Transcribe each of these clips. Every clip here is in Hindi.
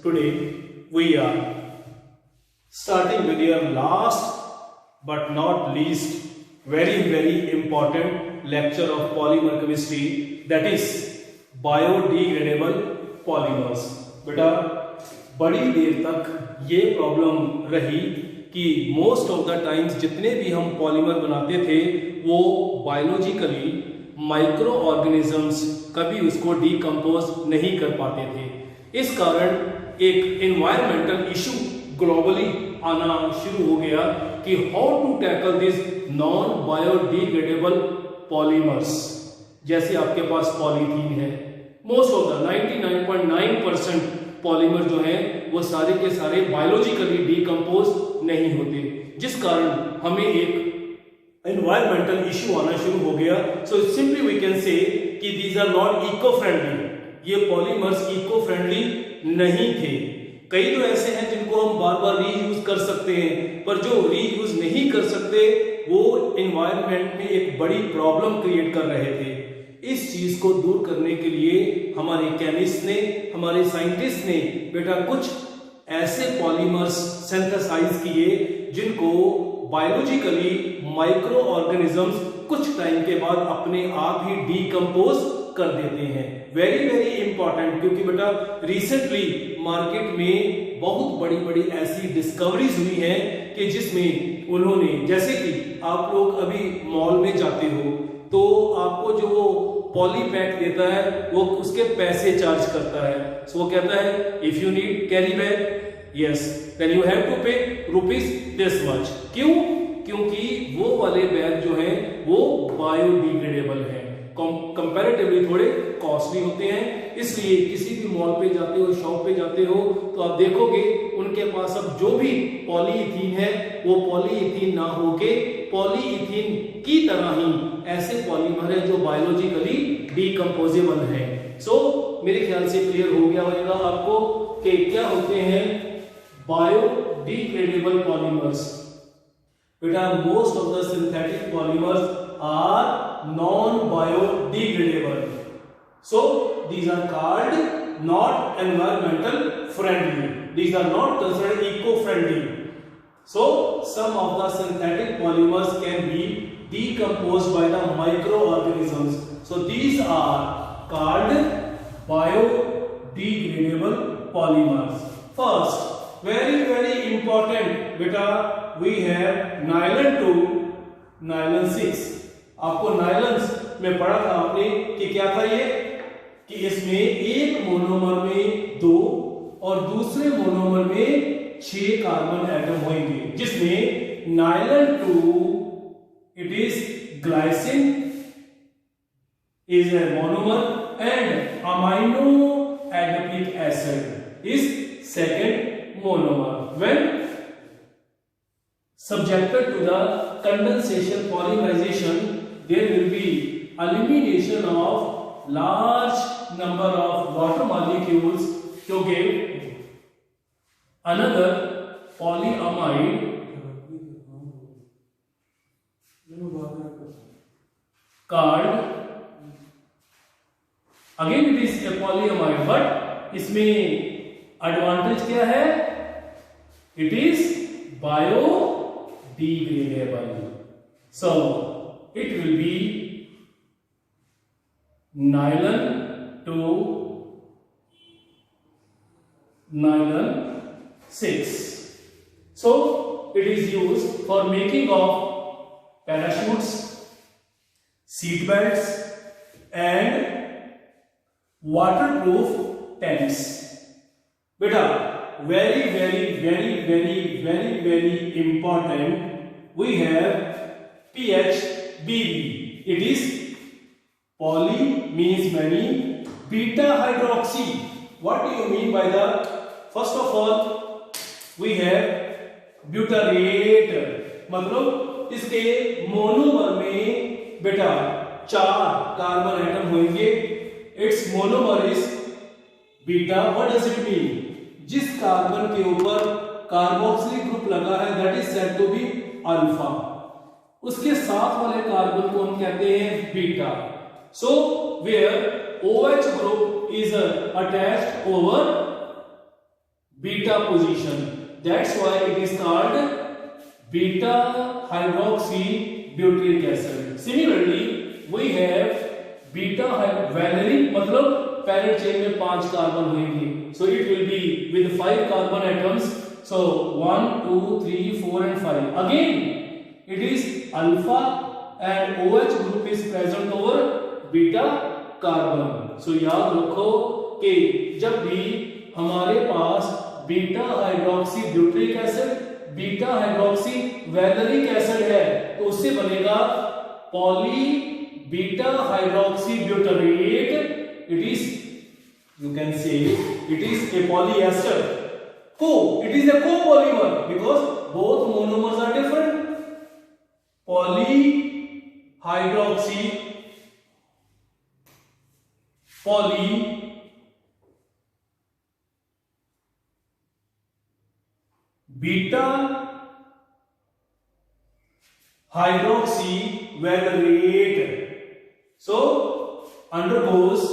today we are starting with your last but not least very important lecture of polymer chemistry, that is biodegradable polymers। बेटा बड़ी देर तक ये प्रॉब्लम रही कि मोस्ट ऑफ द टाइम्स जितने भी हम पॉलीमर बनाते थे वो बायोलॉजिकली माइक्रो ऑर्गेनिजम्स कभी उसको डीकम्पोज नहीं कर पाते थे। इस कारण एक एनवायरमेंटल इशू ग्लोबली आना शुरू हो गया कि how to tackle this non biodegradable polymers. जैसे आपके पास पॉलीथीन है, मोस्ट ऑफ द 99.9% पॉलीमर जो है वो सारे के सारे बायोलॉजिकली डीकम्पोज नहीं होते, जिस कारण हमें एक एनवायरमेंटल इशू आना शुरू हो गया। So simply we can say that these are not eco friendly, ये पॉलीमर्स इको फ्रेंडली नहीं थे। कई तो ऐसे हैं जिनको हम बार बार रीयूज कर सकते हैं, पर जो रीयूज नहीं कर सकते वो एनवायरनमेंट में एक बड़ी प्रॉब्लम क्रिएट कर रहे थे। इस चीज को दूर करने के लिए हमारे केमिस्ट ने, हमारे साइंटिस्ट ने बेटा कुछ ऐसे पॉलीमर्स सिंथेसाइज किए जिनको बायोलॉजिकली माइक्रो ऑर्गेनिजम्स कुछ टाइम के बाद अपने आप ही डीकम्पोज कर देते हैं। वेरी इंपॉर्टेंट, क्योंकि बेटा रिसेंटली मार्केट में बहुत बड़ी ऐसी डिस्कवरीज हुई हैं कि जिसमें उन्होंने, जैसे कि आप लोग अभी मॉल में जाते हो तो आपको जो वो पॉली पैक देता है वो उसके पैसे चार्ज करता है। सो वो कहता है if you need carry bag, yes then you have to pay rupees this much. क्यों? क्योंकि वो वाले बैग जो है वो बायोडिग्रेडेबल है, कंपैरेटिवली थोड़े कॉस्टली होते हैं। इसलिए किसी भी मॉल पे जाते हो, शॉप पे जाते हो तो आप देखोगे उनके पास अब जो भी पॉलीइथीन है वो पॉलीइथीन ना होके पॉलीइथीन की तरह ही ऐसे पॉलीमर है जो बायोलॉजिकली डीकम्पोजेबल है। सो मेरे ख्याल से क्लियर हो गया होगा आपको कि क्या होते हैं बायोडिग्रेडेबल पॉलीमर्स। बेटा most of the synthetic polymers are non-biodegradable, so these are called not environmental friendly, these are not considered eco-friendly. So some of the synthetic polymers can be decomposed by the microorganisms, so these are called biodegradable polymers. First very important beta, we have nylon 2, nylon 6। आपको नायलन्स में पढ़ा था आपने कि क्या था ये, कि इसमें एक मोनोमर में 2 और दूसरे मोनोमर में 6 कार्बन एटम होंगे, जिसमें nylon 2 it is glycine is a monomer and amino adipic acid is second monomer. When subjected to the condensation polymerization, there will be elimination of large number of water molecules to give another polyamide called, again it is a polyamide, but इसमें एडवांटेज क्या है, it is biodegradable, so it will be nylon 2, nylon 6. So it is used for making of parachutes, seat belts and waterproof tents. Beta very important, we have PHBB. It is poly means many, beta hydroxy. What do you mean by that? First of all we have butyrate, मतलब इसके मोनोमर में बेटा 4 कार्बन एटम होंगे। Its monomer is beta. What does it mean? जिस कार्बन के ऊपर कार्बोक्सिलिक ग्रुप लगा है that is said to be alpha, उसके साथ वाले कार्बन को हम कहते हैं beta. So where OH group is attached over beta position. That's why it is called beta hydroxybutyric acid. Similarly, we have beta valeric, मतलब पैरेंट चेन में 5 कार्बन होंगे, so it will be with 5 carbon atoms. So 1 2 3 4 and 5. Again it is alpha and OH group is present over beta carbon. So याद रखो कि जब भी हमारे पास beta hydroxy butyric acid, beta hydroxy valeric acid है, तो उससे बनेगा poly beta hydroxy butyrate. It is, you can say, it is a polyester. It is a copolymer because both monomers are different. Polyhydroxy, beta hydroxy valerate, so undergoes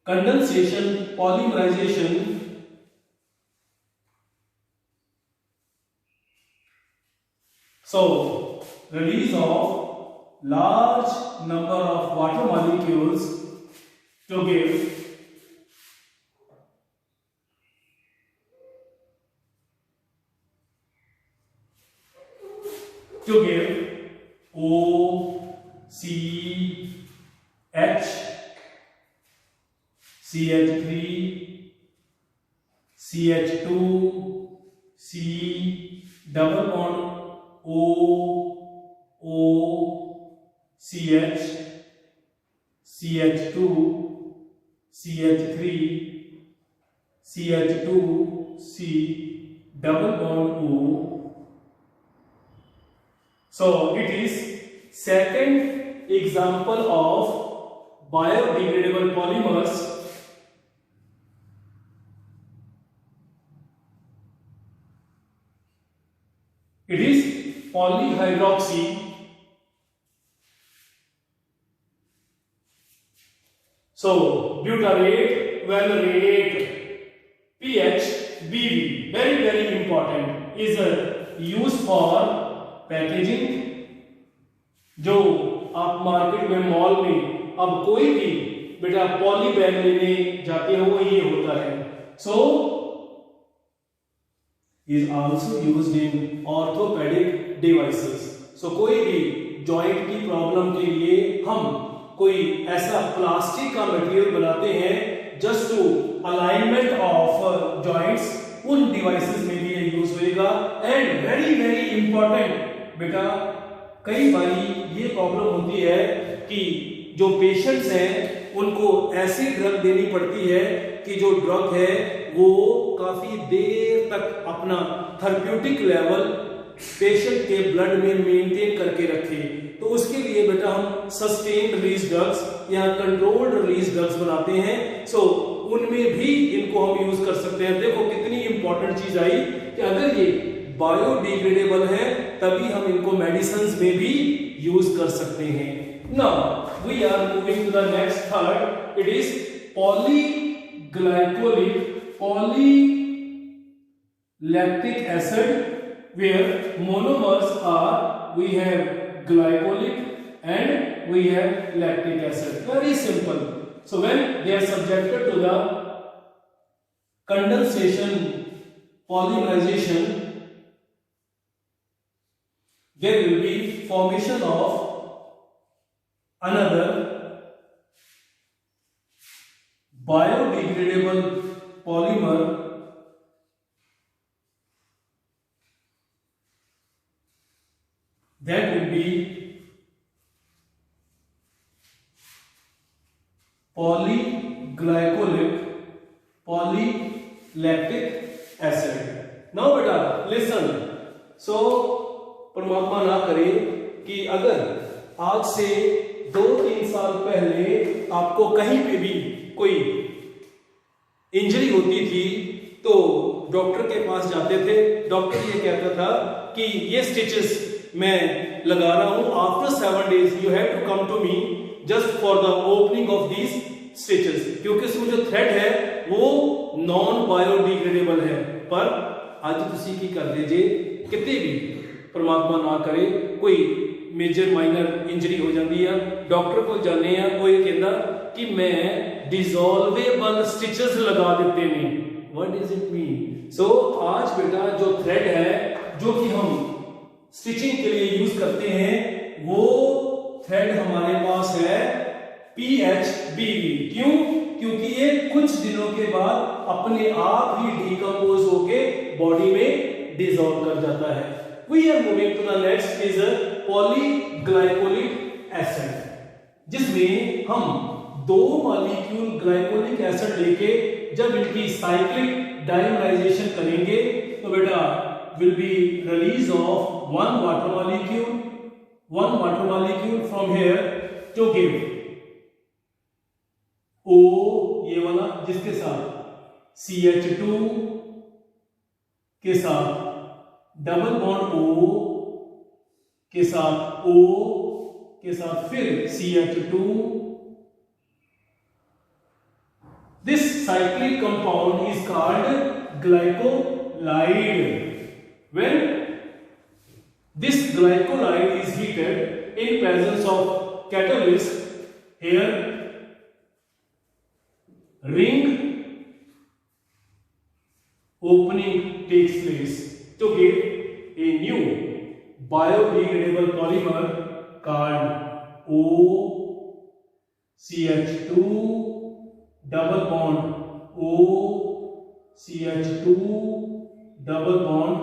condensation, polymerization, so release of large number of water molecules to give OCH, CH3, CH2, C, double bond O, CH, CH2, CH3, CH2, C, double bond O. So it is second example of biodegradable polymers. It is polyhydroxy so butyrate valerate pH BV, very important, is used for packaging. जो आप मार्केट में मॉल में अब कोई भी बेटा पॉली बैग लेने जाते हो वो ये होता है. सो is also used in orthopedic devices. So कोई भी जॉइंट की प्रॉब्लम के लिए हम कोई ऐसा प्लास्टिक का मटेरियल बनाते हैं just to alignment of joints, उन डिवाइसेस में भी ये यूज होएगा. एंड वेरी इंपॉर्टेंट बेटा, कई बारी ये प्रॉब्लम होती है कि जो पेशेंट्स हैं उनको ऐसी ड्रग देनी पड़ती है कि जो ड्रग है वो काफी देर तक अपना थेरेप्यूटिक लेवल पेशेंट के ब्लड में मेंटेन करके रखे. तो उसके लिए बेटा हम सस्टेन्ड रिलीज ड्रग्स या कंट्रोल्ड रिलीज ड्रग्स बनाते हैं. सो उनमें भी इनको हम यूज कर सकते हैं. देखो कितनी इंपॉर्टेंट चीज आई कि अगर ये बायोडिग्रेडेबल है तभी हम इनको मेडिसिन में भी यूज कर सकते हैं. Now we are moving to the next third. It is polyglycolic polylactic acid, where monomers are, we have glycolic and we have lactic acid. Very simple. So when they are subjected to the condensation, polymerization, there will be formation of another biodegradable polymer that will be polyglycolic polylactic acid. Now beta listen. So परमात्मा ना करे कि अगर आज से 2-3 साल पहले आपको कहीं पे भी कोई इंजरी होती थी तो डॉक्टर के पास जाते थे. डॉक्टर ये कहता था कि ये स्टिचेस मैं लगा रहा हूं, after 7 days you have to come to me just for the opening of these stitches, क्योंकि उसमें जो थ्रेड है वो नॉन बायोडिग्रेडेबल है। पर ਅੱਜ ਤੁਸੀਂ ਕੀ ਕਰਦੇ ਜੇ ਕਿਤੇ ਵੀ परमात्मा ना करे कोई मेजर माइनर इंजरी हो जाती है, डॉक्टर को जाने वो ये कहता कि मैं डिसॉल्वेबल स्टिचेस लगा देते हैं। What does it mean? So आज बेटा जो थ्रेड है जो कि हम स्टिचिंग के लिए यूज करते हैं वो थ्रेड हमारे पास है PHBB। क्यों? क्योंकि ये कुछ दिनों के बाद अपने आप ही डिकम्पोज होके बॉडी में डिसॉल्व कर जाता है। We are moving to the next is polyglycolic acid, जिसमें हम दो मॉलिक्यूल ग्लाइकोलिक एसिड लेके जब इनकी साइक्लिक डाइमराइजेशन करेंगे तो बेटा will be release of one water molecule from here to give O, ये वाला जिसके साथ CH2 के साथ डबल बॉन्ड O के साथ O के साथ फिर CH2। This cyclic compound is called glycolide. When this glycolide is heated in presence of catalyst, here ring opening takes place to give a new biodegradable polymer called OCH2 double bond OCH2 double bond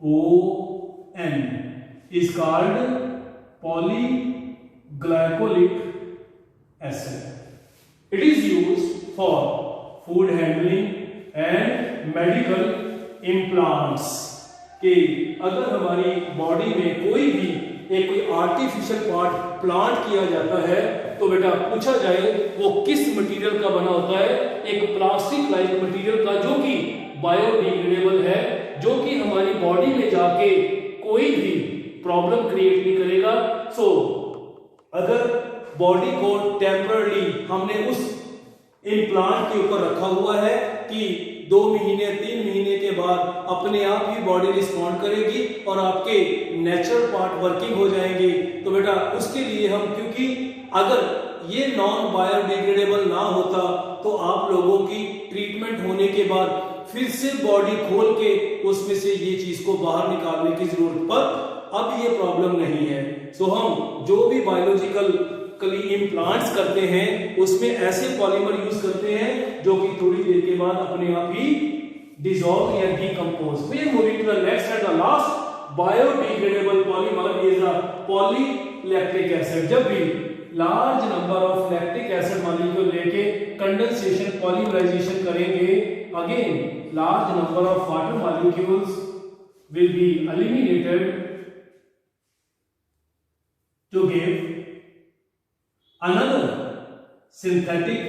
ON is called polyglycolic acid. It is used for food handling and medical implants। कि अगर हमारी बॉडी में कोई आर्टिफिशियल पार्ट प्लांट किया जाता है तो बेटा पूछा जाए वो किस मटेरियल का बना होता है? एक प्लास्टिक लाइक मटेरियल का जो कि बायोडिग्रेडेबल है, जो कि हमारी बॉडी में जाके कोई भी प्रॉब्लम क्रिएट नहीं करेगा। सो अगर बॉडी को टेम्पररी हमने उस इम्प्लांट के ऊपर रखा हुआ है कि 2 महीने 3 महीने के बाद अपने आप ही बॉडी रिस्पॉन्ड करेगी और आपके नेचुरल पार्ट वर्किंग हो जाएंगे, तो बेटा उसके लिए हम, क्योंकि अगर ये नॉन बायोडिग्रेडेबल ना होता तो आप लोगों की ट्रीटमेंट होने के बाद फिर से बॉडी खोल के उसमें से ये चीज को बाहर निकालने की जरूरत, पर अब ये प्रॉब्लम नहीं है। सो हम जो भी बायोलॉजिकल इम्प्लांट्स करते हैं उसमें ऐसे पॉलीमर यूज करते हैं जो कि थोड़ी देर के बाद अपने आप ही डिसॉल्व या decompose. We are moving to the next and the last biodegradable polymer is a polylactic acid. जब भी large number of lactic acid molecule लेके कंडेंसेशन पॉलीमराइजेशन करेंगे, again large number of water molecules will be eliminated to give another synthetic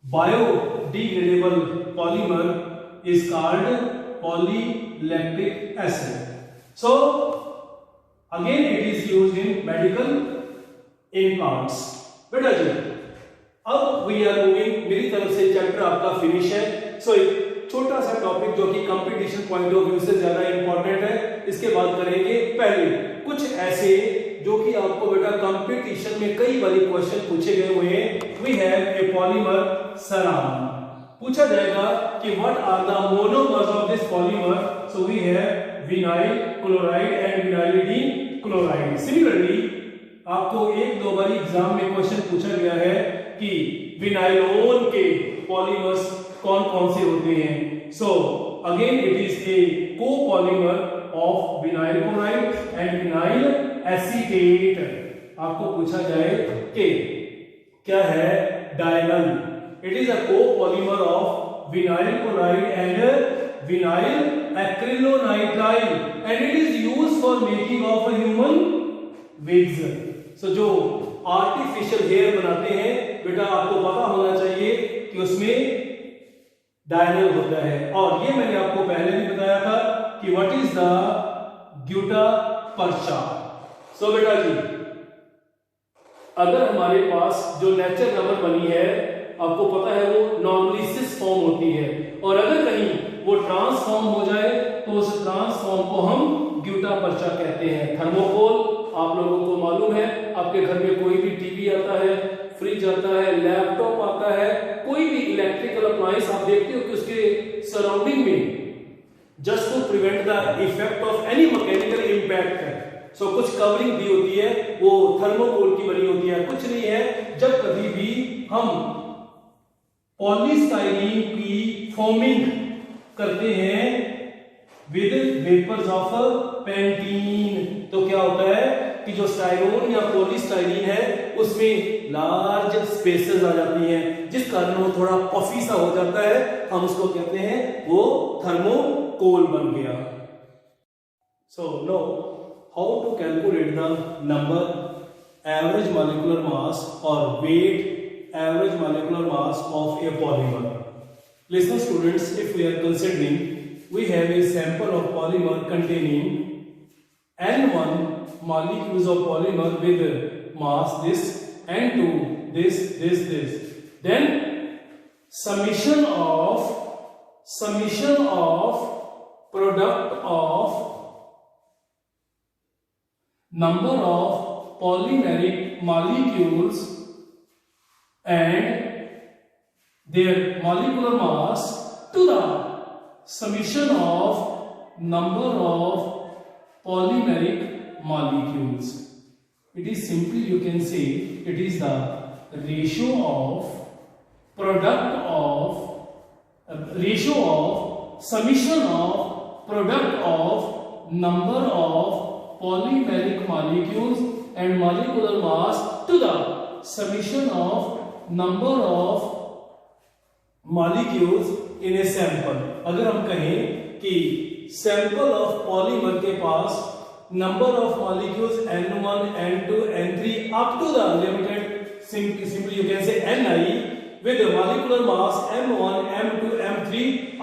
biodegradable polymer is called polylactic acid. So again it is used in medical implants। बेटा जी अब वी आर मूविंग, मेरी तरफ से चैप्टर आपका फिनिश है। सो एक छोटा सा टॉपिक जो कि कंपटीशन पॉइंट ऑफ व्यू से ज्यादा इंपॉर्टेंट है, इसके बाद करेंगे पहले कुछ ऐसे जो कि आपको बेटा कंपटीशन में कई बारी क्वेश्चन पूछे गए हुए हैं। We have a polymer saran. पूछा जाएगा कि what are the monomers of this polymer. So we have vinyl chloride and vinylidene chloride. Similarly आपको 1-2 बार एग्जाम में क्वेश्चन पूछा गया है कि विनाइलोन के पॉलीमर्स कौन कौन से होते हैं। So again it is a copolymer of vinyl chloride and vinyl acetate. आपको पूछा जाए कि क्या है dynel, it is a copolymer of vinyl chloride and vinyl acrylonitrile and it is used for making of a human wigs. So जो आर्टिफिशियल हेयर बनाते हैं बेटा आपको पता होना चाहिए कि उसमें डायनल होता है। और ये मैंने आपको पहले भी बताया था कि व्हाट इज द ग्यूटापर्चा। सो बेटा जी अगर हमारे पास जो नेचर रबर बनी है आपको पता है वो नॉर्मली सिस फॉर्म होती है, और अगर कहीं वो ट्रांसफॉर्म हो जाए तो उस ट्रांसफॉर्म को हम ग्यूटापर्चा कहते हैं। थर्मोकोल आप लोगों को मालूम है, आपके घर में कोई भी टीवी आता है, फ्रिज आता है, लैपटॉप आता है, कोई भी इलेक्ट्रिकल अप्लायंस आप देखते हो कि उसके सराउंडिंग में just to prevent the effect of any mechanical impact है, सो कुछ कवरिंग दी होती है, वो थर्मोकोल की बनी होती है। कुछ नहीं है, जब कभी भी हम पॉलीस्टाइरीन की फोमिंग करते हैं विद वेपर्स ऑफ पेंटीन, तो क्या होता है कि जो स्टाइरोन या पॉलीस्टाइरीन है उसमें लार्ज स्पेसेस आ जाती हैं, जिस कारण वो थोड़ा पफी सा हो जाता है, हम उसको कहते हैं वो थर्मोकोल बन गया। So no how to calculate the number, average molecular mass or weight, average molecular mass of a polymer. Listen students, if we are considering, we have a sample of polymer containing N1 molecules of polymer with mass this, N2 this, then summation of product of number of polymeric molecules and their molecular mass to the summation of number of polymeric molecules. It is simply, you can say, it is the ratio of summation of product of number of polymeric molecules and molecular mass to the summation of number of molecules in a sample. अगर हम कहें कि sample of polymer के पास number of molecules N1, N2, N3 up to the limited, simply you can say Ni, with the molecular mass M1, M2, M3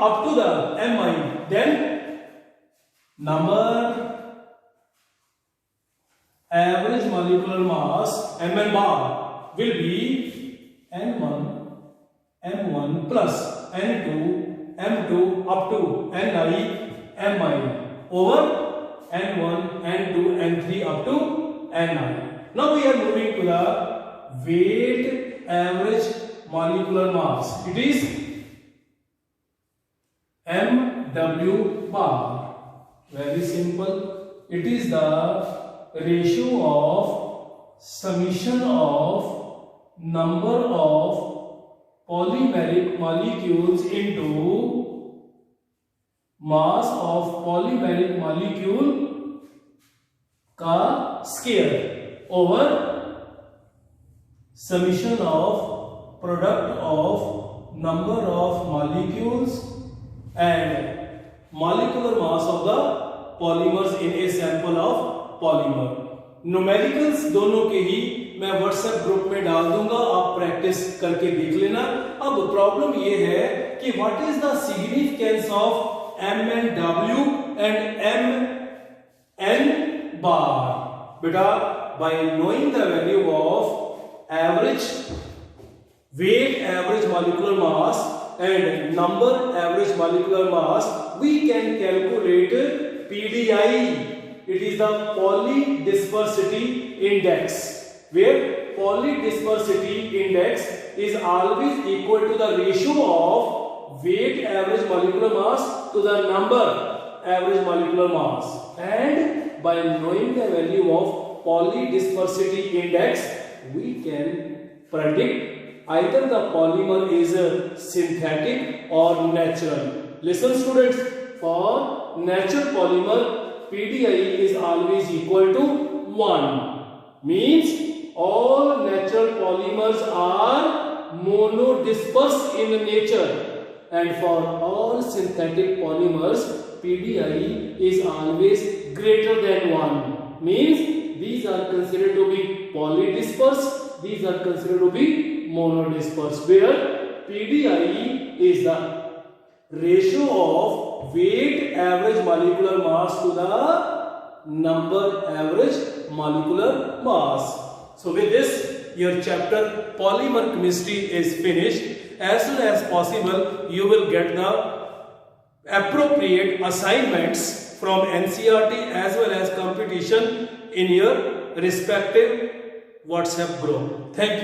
up to the Mi, then number average molecular mass Mn bar will be N1, M1 plus N2, M2 up to Ni, Mi over N1, N2, N3 up to Ni. Now we are moving to the weight average molecular mass. It is Mw bar. Very simple. It is the ratio of summation of number of polymeric molecules into mass of polymeric molecule का square over summation of product of number of molecules and molecular mass of the polymers in a sample of polymer. Numericals दोनों के ही मैं व्हाट्सएप ग्रुप में डाल दूंगा, आप प्रैक्टिस करके देख लेना। अब प्रॉब्लम ये है कि what is the significance of Mn(W) and Mn bar? बेटा, bye knowing the value of average weight average molecular mass and number average molecular mass, we can calculate PDI. It is the polydispersity index, where polydispersity index is always equal to the ratio of weight average molecular mass to the number average molecular mass. And by knowing the value of polydispersity index, we can predict either the polymer is synthetic or natural. Listen students, for natural polymer PDI is always equal to 1. Means all natural polymers are monodispersed in nature, and for all synthetic polymers PDI is always greater than 1. Means these are considered to be polydispersed, these are considered to be monodispersed, where PDI is the ratio of weight average molecular mass to the number average molecular mass. So with this your chapter polymer chemistry is finished. As soon as possible, you will get the appropriate assignments from NCERT as well as competition in your respective WhatsApp group. Thank you.